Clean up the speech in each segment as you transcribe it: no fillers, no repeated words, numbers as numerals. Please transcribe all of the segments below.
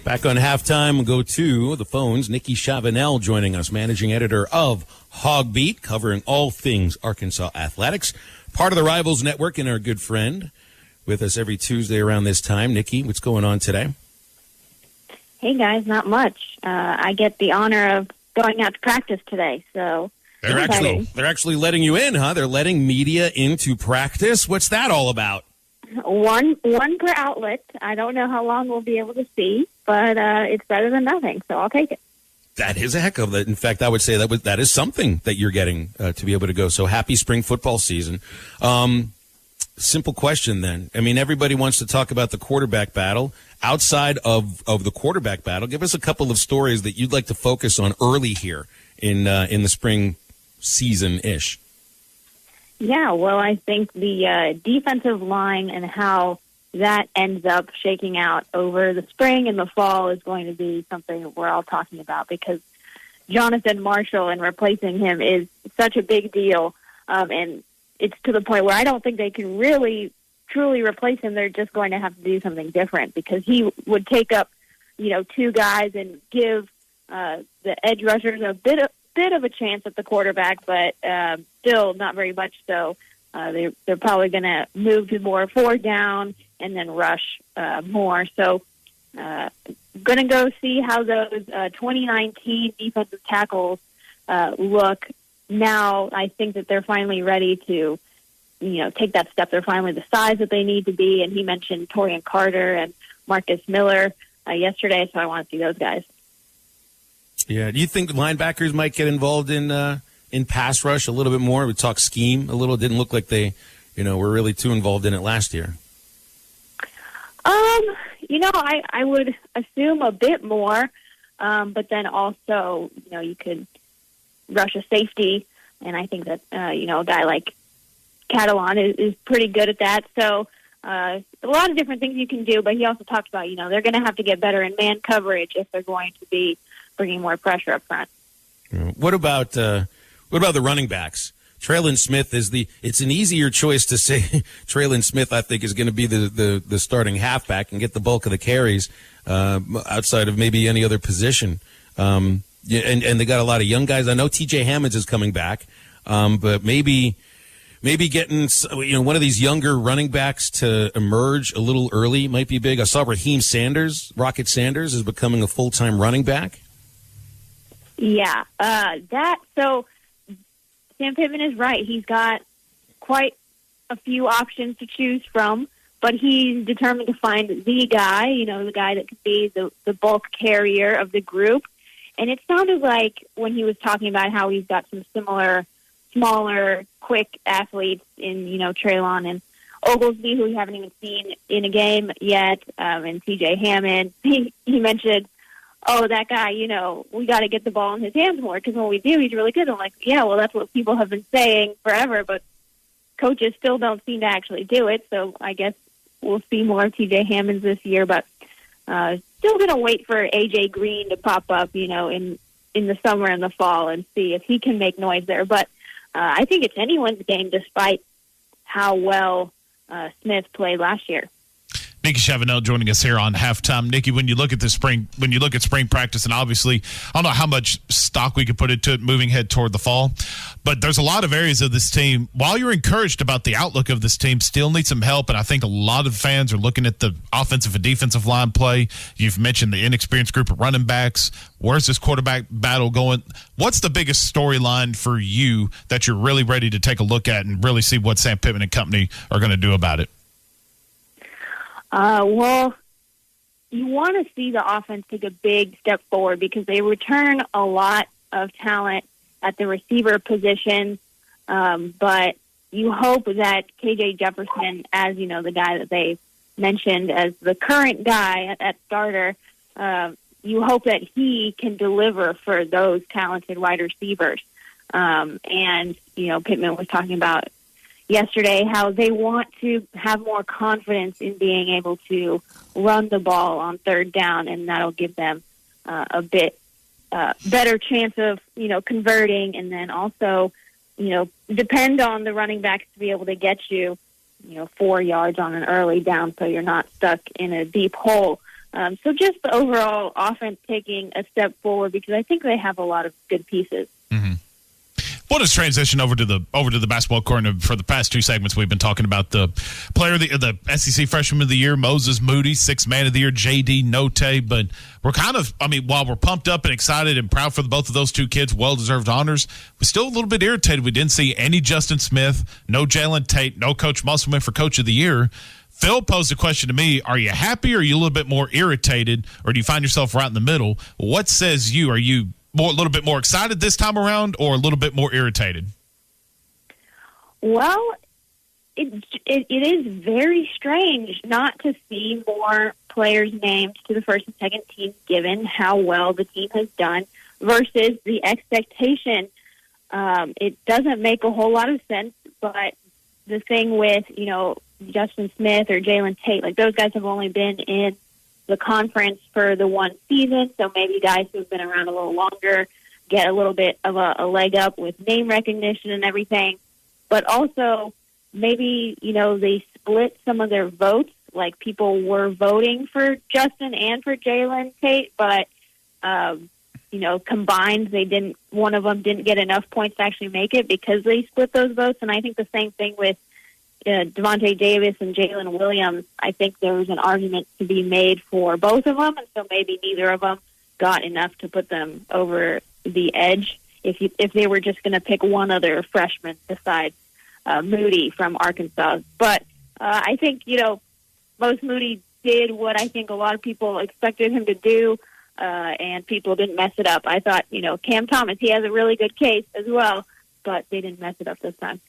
Back on halftime, we'll go to the phones. Nikki Chavanelle joining us, managing editor of HawgBeat, covering all things Arkansas athletics. Part of the Rivals Network and our good friend with us every Tuesday around this time. Nikki, what's going on today? Hey, guys, not much. I get the honor of going out to practice today, so... They're actually letting you in, huh? They're letting media into practice? What's that all about? One per outlet. I don't know how long we'll be able to see, but it's better than nothing, so I'll take it. That is a heck of it. In fact, I would say that is something that you're getting to be able to go. So happy spring football season. Simple question then. I mean, everybody wants to talk about the quarterback battle. Outside of the quarterback battle, give us a couple of stories that you'd like to focus on early here in the spring season-ish. Yeah, well, I think the defensive line and how that ends up shaking out over the spring and the fall is going to be something we're all talking about, because Jonathan Marshall and replacing him is such a big deal, and it's to the point where I don't think they can really truly replace him. They're just going to have to do something different, because he would take up, two guys and give the edge rushers a bit of a chance at the quarterback, but still not very much so. They're probably going to move to more 4 down and then rush more. So going to go see how those 2019 defensive tackles look now. I think that they're finally ready to, take that step. They're finally the size that they need to be. And he mentioned Torian Carter and Marcus Miller yesterday, so I want to see those guys. Yeah. Do you think linebackers might get involved in pass rush a little bit more? We talked scheme a little. It didn't look like they, were really too involved in it last year. I would assume a bit more, but then also, you could rush a safety, and I think that, a guy like Catalan is pretty good at that. So a lot of different things you can do, but he also talked about, they're going to have to get better in man coverage if they're going to be bringing more pressure up front. What about the running backs? Traylon Smith it's an easier choice to say Traylon Smith, I think, is going to be the starting halfback and get the bulk of the carries outside of maybe any other position. And they got a lot of young guys. I know TJ Hammonds is coming back, but maybe getting one of these younger running backs to emerge a little early might be big. I saw Rocket Sanders, is becoming a full-time running back. Yeah, so Sam Pittman is right. He's got quite a few options to choose from, but he's determined to find the guy, the guy that could be the bulk carrier of the group. And it sounded like when he was talking about how he's got some similar, smaller, quick athletes in, Traylon and Oglesby, who we haven't even seen in a game yet, and TJ Hammond. He mentioned, that guy, we got to get the ball in his hands more, because when we do, he's really good. I'm like, yeah, well, that's what people have been saying forever, but coaches still don't seem to actually do it. So I guess we'll see more of TJ Hammonds this year, but still going to wait for AJ Green to pop up, in the summer and the fall, and see if he can make noise there. But I think it's anyone's game, despite how well Smith played last year. Nikki Chavanelle joining us here on halftime. Nikki, when you look at spring practice, and obviously, I don't know how much stock we could put into it moving ahead toward the fall, but there's a lot of areas of this team. While you're encouraged about the outlook of this team, still need some help, and I think a lot of fans are looking at the offensive and defensive line play. You've mentioned the inexperienced group of running backs. Where's this quarterback battle going? What's the biggest storyline for you that you're really ready to take a look at and really see what Sam Pittman and company are going to do about it? Well, you want to see the offense take a big step forward, because they return a lot of talent at the receiver position. But you hope that KJ Jefferson, as the guy that they mentioned as the current guy at starter, you hope that he can deliver for those talented wide receivers. And Pittman was talking about yesterday how they want to have more confidence in being able to run the ball on 3rd down, and that'll give them a bit better chance of converting, and then also depend on the running backs to be able to get you 4 yards on an early down, so you're not stuck in a deep hole. So just the overall offense taking a step forward because I think they have a lot of good pieces. Mm-hmm. Well, let's transition over to the basketball court. And for the past two segments, we've been talking about the player of the SEC Freshman of the Year, Moses Moody, Sixth Man of the Year, J.D. Notae. But we're while we're pumped up and excited and proud for both of those two kids, well-deserved honors, we're still a little bit irritated. We didn't see any Justin Smith, no Jalen Tate, no Coach Musselman for Coach of the Year. Phil posed a question to me, are you happy or are you a little bit more irritated, or do you find yourself right in the middle? What says you? Are you a little bit more excited this time around or a little bit more irritated? Well, it is very strange not to see more players named to the first and second team given how well the team has done versus the expectation. It doesn't make a whole lot of sense, but the thing with, Justin Smith or Jalen Tate, like those guys have only been in the conference for the one season, so maybe guys who've been around a little longer get a little bit of a leg up with name recognition and everything. But also, maybe, they split some of their votes, like people were voting for Justin and for Jalen Tate, but, combined, one of them didn't get enough points to actually make it because they split those votes. And I think the same thing with Devontae Davis and Jalen Williams. I think there was an argument to be made for both of them, and so maybe neither of them got enough to put them over the edge if they were just going to pick one other freshman besides Moody from Arkansas. But I think, Moses Moody did what I think a lot of people expected him to do, and people didn't mess it up. I thought, Cam Thomas, he has a really good case as well, but they didn't mess it up this time.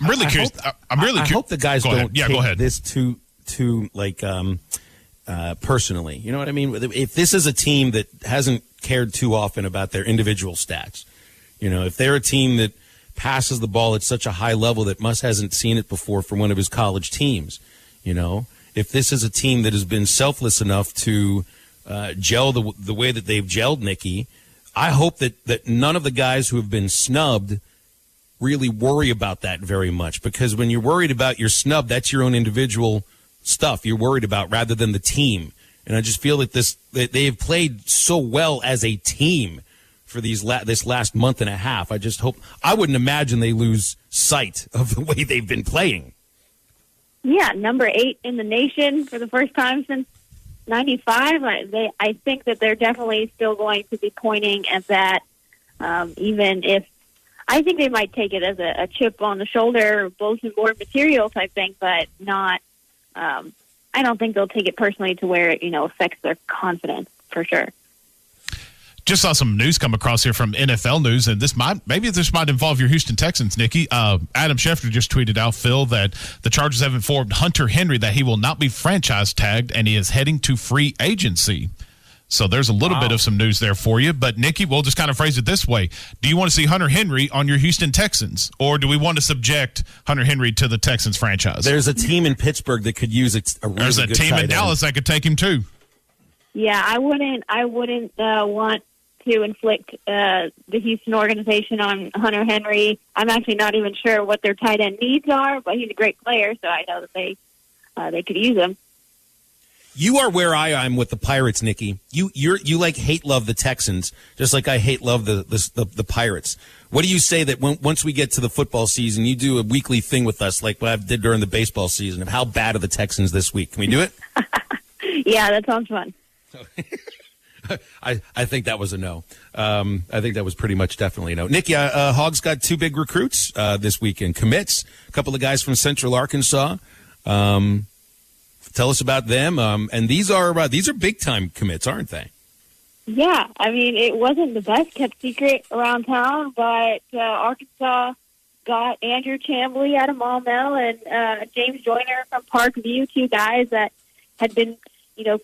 I'm really curious. I hope the guys don't take this too personally. You know what I mean? If this is a team that hasn't cared too often about their individual stats, if they're a team that passes the ball at such a high level that Muss hasn't seen it before from one of his college teams, if this is a team that has been selfless enough to gel the way that they've gelled, Nikki, I hope that none of the guys who have been snubbed really worry about that very much, because when you're worried about your snub, that's your own individual stuff you're worried about rather than the team. And I just feel that they have played so well as a team for this last month and a half. I wouldn't imagine they lose sight of the way they've been playing. Yeah, number 8 in the nation for the first time since 95. I think that they're definitely still going to be pointing at that, even if I think they might take it as a chip on the shoulder, bulletin board material type thing, but not. I don't think they'll take it personally to where it affects their confidence for sure. Just saw some news come across here from NFL News, and this might involve your Houston Texans, Nikki. Adam Schefter just tweeted out, Phil, that the Chargers have informed Hunter Henry that he will not be franchise tagged and he is heading to free agency. So there's a little bit of some news there for you. But, Nikki, we'll just kind of phrase it this way. Do you want to see Hunter Henry on your Houston Texans, or do we want to subject Hunter Henry to the Texans franchise? There's a team in Pittsburgh that could use a really There's a good team in tight Dallas end. that could take him, too. Yeah, I wouldn't want to inflict the Houston organization on Hunter Henry. I'm actually not even sure what their tight end needs are, but he's a great player, so I know that they could use him. You are where I am with the Pirates, Nikki. You like hate love the Texans, just like I hate love the Pirates. What do you say that once we get to the football season, you do a weekly thing with us, like what I did during the baseball season, of how bad are the Texans this week? Can we do it? Yeah, that sounds fun. I think that was a no. I think that was pretty much definitely a no. Nikki, Hawg's got 2 big recruits this weekend. Commits, a couple of guys from Central Arkansas. Tell us about them. And these are big time commits, aren't they? Yeah, I mean, it wasn't the best kept secret around town, but Arkansas got Andrew Chamblee out of Maumelle and James Joyner from Parkview, 2 guys that had been,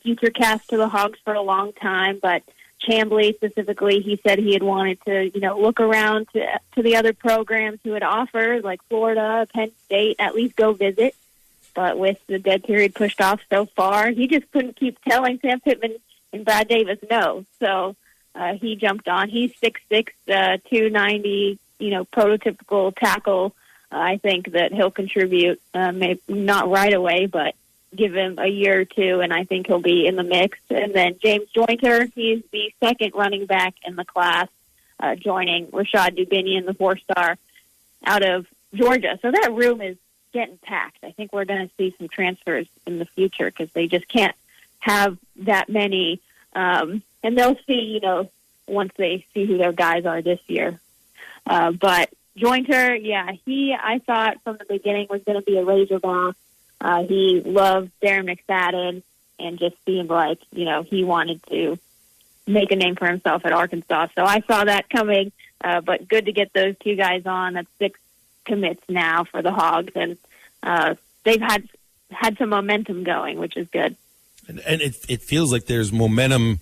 future cast to the Hogs for a long time. But Chamblee specifically, he said he had wanted to, look around to the other programs who had offered, like Florida, Penn State, at least go visit. But with the dead period pushed off so far, he just couldn't keep telling Sam Pittman and Brad Davis no. So he jumped on. He's 6'6", 290, prototypical tackle. I think that he'll contribute, maybe not right away, but give him a year or two, and I think he'll be in the mix. And then James Jointer, he's the second running back in the class, joining Rashad Dubinion, the 4-star out of Georgia. So that room is getting packed. I think we're going to see some transfers in the future because they just can't have that many. And they'll see, once they see who their guys are this year. But Jointer, I thought from the beginning was going to be a Razorback. He loved Darren McFadden and just seemed like, he wanted to make a name for himself at Arkansas. So I saw that coming, but good to get those two guys on. That's 6 commits now for the Hogs, and they've had some momentum going, which is good. And it feels like there's momentum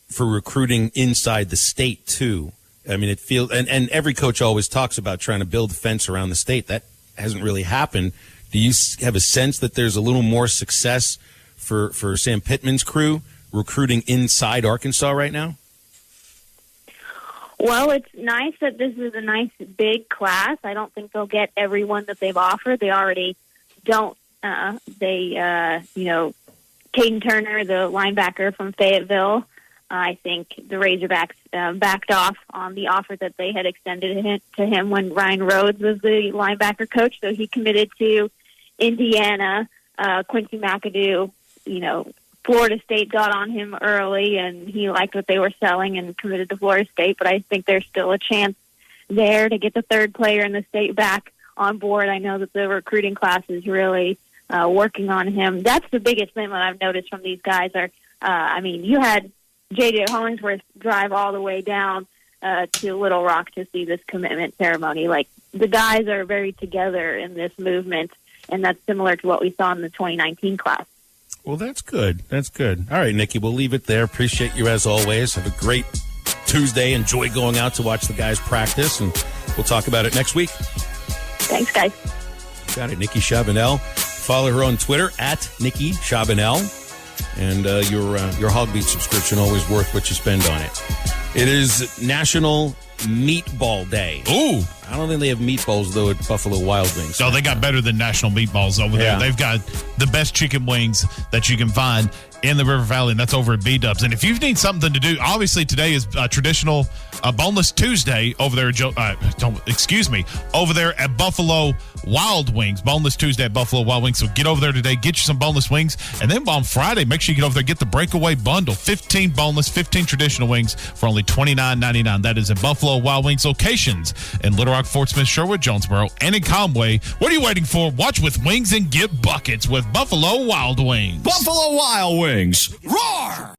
for recruiting inside the state, too. I mean, it feels, and every coach always talks about trying to build a fence around the state. That hasn't really happened. Do you have a sense that there's a little more success for Sam Pittman's crew recruiting inside Arkansas right now? Well, it's nice that this is a nice big class. I don't think they'll get everyone that they've offered. They already don't. Caden Turner, the linebacker from Fayetteville, I think the Razorbacks backed off on the offer that they had extended to him when Ryan Rhodes was the linebacker coach. So he committed to Indiana. Quincy McAdoo, Florida State got on him early, and he liked what they were selling and committed to Florida State. But I think there's still a chance there to get the third player in the state back on board. I know that the recruiting class is really working on him. That's the biggest thing that I've noticed from these guys. You had J.J. Hollingsworth drive all the way down to Little Rock to see this commitment ceremony. Like, the guys are very together in this movement, and that's similar to what we saw in the 2019 class. Well, that's good. That's good. All right, Nikki, we'll leave it there. Appreciate you as always. Have a great Tuesday. Enjoy going out to watch the guys practice, and we'll talk about it next week. Thanks, guys. Got it. Nikki Chavanelle. Follow her on Twitter at Nikki Chavanelle. And your HawgBeat subscription, always worth what you spend on it. It is National Meatball Day. Ooh. I don't think they have meatballs, though, at Buffalo Wild Wings. No, they got better than National Meatballs over there. They've got the best chicken wings that you can find in the River Valley, and that's over at B-Dubs. And if you need something to do, obviously today is traditional Boneless Tuesday over there. Over there at Buffalo Wild Wings. Boneless Tuesday at Buffalo Wild Wings. So get over there today, get you some boneless wings, and then on Friday, make sure you get over there, get the breakaway bundle: 15 boneless, 15 traditional wings for only $29.99. That is at Buffalo Wild Wings locations in Little Rock, Fort Smith, Sherwood, Jonesboro, and in Conway. What are you waiting for? Watch with wings and get buckets with Buffalo Wild Wings. Buffalo Wild Wings. Roar!